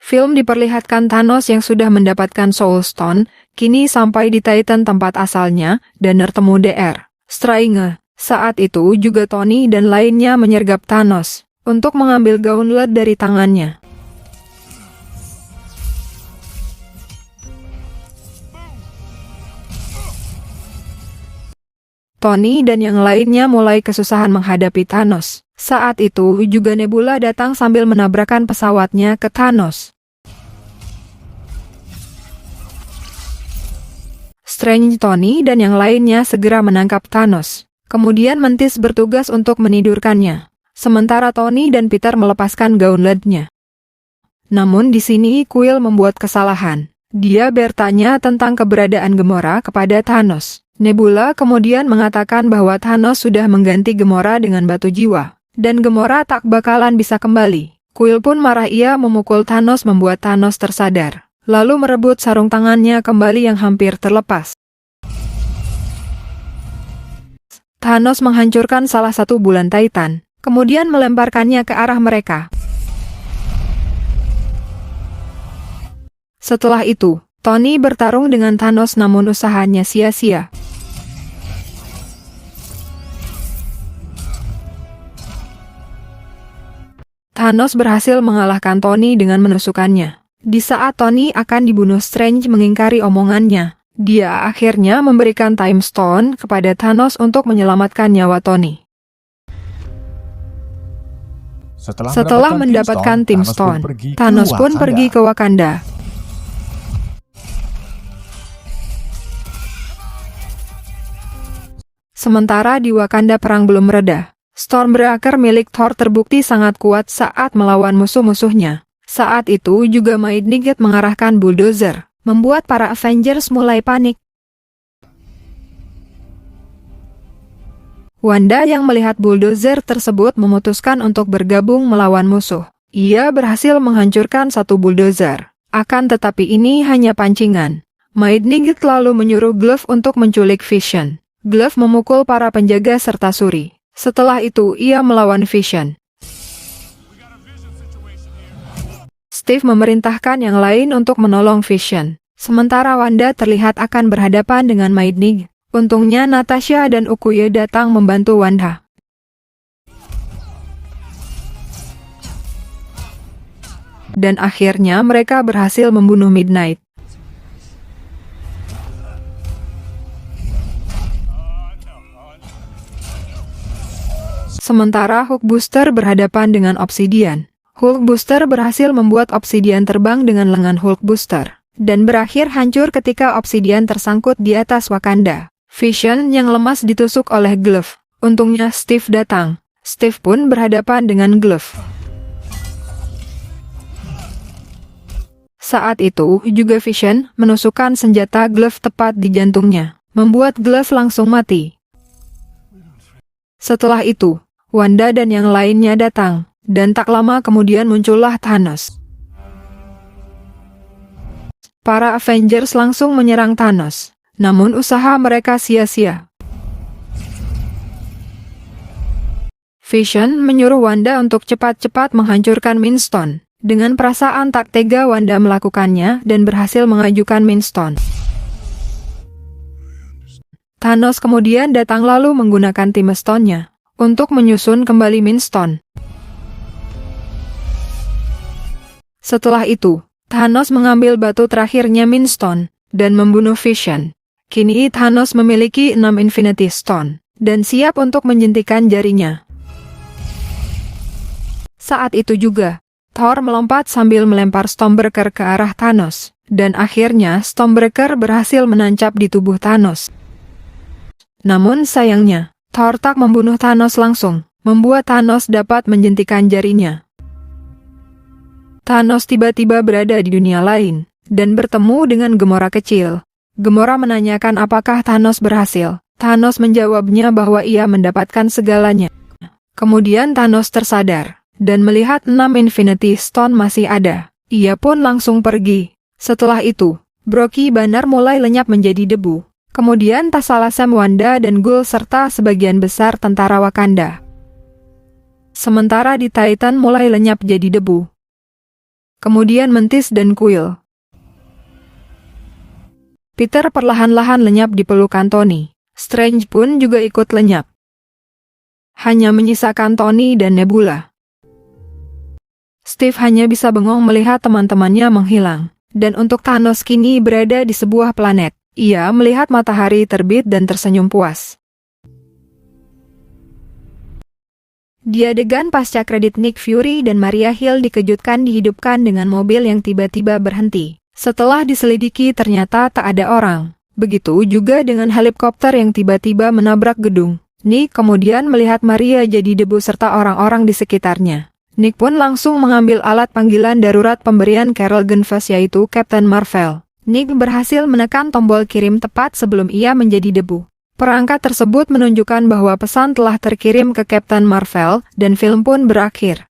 Film diperlihatkan Thanos yang sudah mendapatkan Soul Stone, kini sampai di Titan tempat asalnya, dan bertemu Dr. Strange. Saat itu juga Tony dan lainnya menyergap Thanos untuk mengambil gauntlet dari tangannya. Tony dan yang lainnya mulai kesusahan menghadapi Thanos. Saat itu juga Nebula datang sambil menabrakkan pesawatnya ke Thanos. Strange, Tony dan yang lainnya segera menangkap Thanos. Kemudian Mantis bertugas untuk menidurkannya. Sementara Tony dan Peter melepaskan gauntletnya. Namun di sini Quill membuat kesalahan. Dia bertanya tentang keberadaan Gamora kepada Thanos. Nebula kemudian mengatakan bahwa Thanos sudah mengganti Gamora dengan batu jiwa, dan Gamora tak bakalan bisa kembali. Quill pun marah, ia memukul Thanos membuat Thanos tersadar, lalu merebut sarung tangannya kembali yang hampir terlepas. Thanos menghancurkan salah satu bulan Titan, kemudian melemparkannya ke arah mereka. Setelah itu, Tony bertarung dengan Thanos namun usahanya sia-sia. Thanos berhasil mengalahkan Tony dengan menusukannya. Di saat Tony akan dibunuh, Strange mengingkari omongannya. Dia akhirnya memberikan Time Stone kepada Thanos untuk menyelamatkan nyawa Tony. Setelah mendapatkan Time Stone, Thanos pun pergi ke Wakanda. Sementara di Wakanda perang belum reda. Stormbreaker milik Thor terbukti sangat kuat saat melawan musuh-musuhnya. Saat itu juga Mightnigget mengarahkan bulldozer, membuat para Avengers mulai panik. Wanda yang melihat bulldozer tersebut memutuskan untuk bergabung melawan musuh. Ia berhasil menghancurkan satu bulldozer. Akan tetapi ini hanya pancingan. Mightnigget lalu menyuruh Glove untuk menculik Vision. Glove memukul para penjaga serta Shuri. Setelah itu ia melawan Vision. Steve memerintahkan yang lain untuk menolong Vision. Sementara Wanda terlihat akan berhadapan dengan Mightnigget. Untungnya Natasha dan Okoye datang membantu Wanda. Dan akhirnya mereka berhasil membunuh Midnight. Sementara Hulkbuster berhadapan dengan Obsidian. Hulkbuster berhasil membuat Obsidian terbang dengan lengan Hulkbuster, dan berakhir hancur ketika Obsidian tersangkut di atas Wakanda. Vision yang lemas ditusuk oleh Glove. Untungnya Steve datang. Steve pun berhadapan dengan Glove. Saat itu juga Vision menusukkan senjata Glove tepat di jantungnya, membuat Glove langsung mati. Setelah itu, Wanda dan yang lainnya datang, dan tak lama kemudian muncullah Thanos. Para Avengers langsung menyerang Thanos, namun usaha mereka sia-sia. Vision menyuruh Wanda untuk cepat-cepat menghancurkan Minstone. Dengan perasaan tak tega Wanda melakukannya dan berhasil mengajukan Minstone. Thanos kemudian datang lalu menggunakan Time Stone-nya untuk menyusun kembali Minstone. Setelah itu, Thanos mengambil batu terakhirnya Minstone dan membunuh Vision. Kini Thanos memiliki 6 Infinity Stone dan siap untuk menjentikan jarinya. Saat itu juga, Thor melompat sambil melempar Stormbreaker ke arah Thanos, dan akhirnya Stormbreaker berhasil menancap di tubuh Thanos. Namun sayangnya, Thor tak membunuh Thanos langsung, membuat Thanos dapat menjentikan jarinya. Thanos tiba-tiba berada di dunia lain, dan bertemu dengan Gamora kecil. Gamora menanyakan apakah Thanos berhasil. Thanos menjawabnya bahwa ia mendapatkan segalanya. Kemudian Thanos tersadar, dan melihat 6 Infinity Stone masih ada. Ia pun langsung pergi. Setelah itu, Brocky Banner mulai lenyap menjadi debu. Kemudian tak salah Sam, Wanda dan Ghoul serta sebagian besar tentara Wakanda. Sementara di Titan mulai lenyap jadi debu. kemudian Mantis dan Quill. Peter perlahan-lahan lenyap di pelukan Tony. Strange pun juga ikut lenyap. Hanya menyisakan Tony dan Nebula. Steve hanya bisa bengong melihat teman-temannya menghilang. Dan untuk Thanos kini berada di sebuah planet. Ia melihat matahari terbit dan tersenyum puas. Di adegan pasca kredit, Nick Fury dan Maria Hill dikejutkan dihidupkan dengan mobil yang tiba-tiba berhenti. Setelah diselidiki ternyata tak ada orang. Begitu juga dengan helikopter yang tiba-tiba menabrak gedung. Nick kemudian melihat Maria jadi debu serta orang-orang di sekitarnya. Nick pun langsung mengambil alat panggilan darurat pemberian Carol Danvers yaitu Captain Marvel. Nick berhasil menekan tombol kirim tepat sebelum ia menjadi debu. Perangkat tersebut menunjukkan bahwa pesan telah terkirim ke Captain Marvel dan film pun berakhir.